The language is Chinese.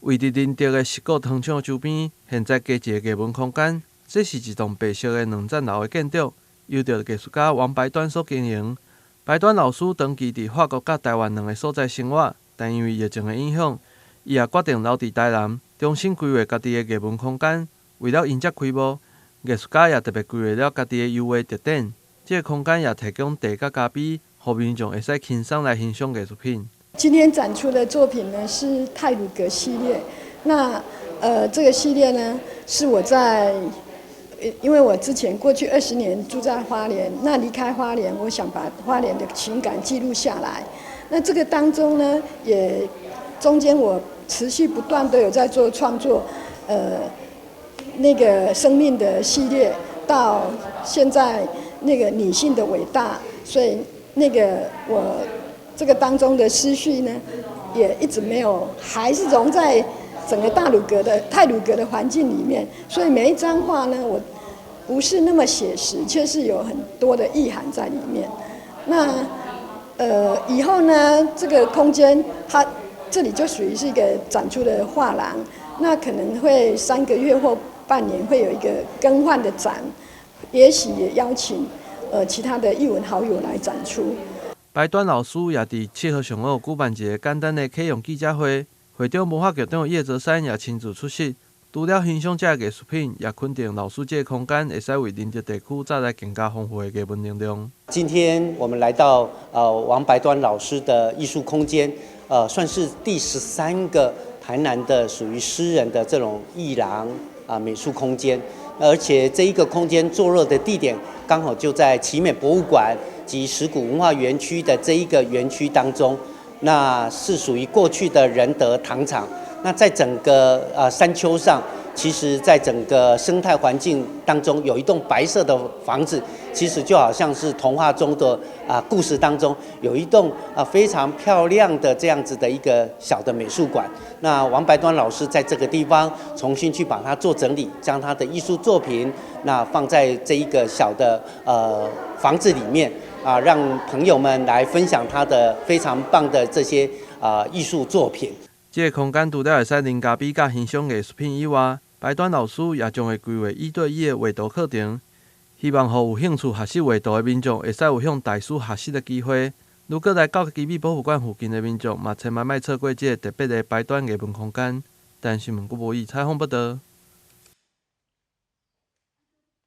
位伫林德的石鼓糖厂周边，现在加一个艺文空间。这是一栋白色的2层楼的建筑，由着艺术家王白端所经营。白端老师长期伫法国甲台湾2个所在生活，但因为疫情的影响，伊也决定留伫台南，重新规划家己的艺文空间。为了迎接开幕，艺术家也特别规划了家己的优惠特典。这个空间也提供茶甲咖啡，让民众会使轻松来欣赏艺术品。今天展出的作品呢是太鲁阁系列。那这个系列呢是我因为我之前过去20年住在花莲，那离开花莲，我想把花莲的情感记录下来。那这个当中呢，也中间我持续不断都有在做创作，那个生命的系列，到现在那个女性的伟大，所以那个我这个当中的思绪呢，也一直没有，还是融在整个太鲁阁的环境里面，所以每一张画呢，我不是那么写实，却是有很多的意涵在里面。那以后呢，这个空间它这里就属于是一个展出的画廊，那可能会3个月或半年会有一个更换的展，也许也邀请其他的艺文好友来展出。白端老师也伫7号上午举办一个简单的启用记者会，会长魔法局长叶泽山也亲自出席。除了欣赏这艺术品，也肯定老师这个空间会使为林德地区带来更加丰富的艺文能量。今天我们来到王白端老师的艺术空间，算是第13个台南的属于诗人的这种艺廊美术空间，而且这一个空间坐落的地点刚好就在奇美博物馆及石鼓文化园区的这一个园区当中，那是属于过去的仁德糖厂。那在整个山丘上，其实在整个生态环境当中，有一栋白色的房子，其实就好像是童话中的故事当中有一栋非常漂亮的这样子的一个小的美术馆。那王白端老师在这个地方重新去把它做整理，将他的艺术作品那放在这一个小的房子里面让朋友们来分享他的非常棒的这些艺术作品。这个空间除了会使啉咖啡甲欣赏艺术品以外，白端老师也将会规划1对1的画图课程，希望予有兴趣学习画图的民众会使有向大师学习的机会。如果来到基美博物馆附近的民众，嘛千万莫错过这个特别的白端艺文空间。但新闻郭博义采访报道。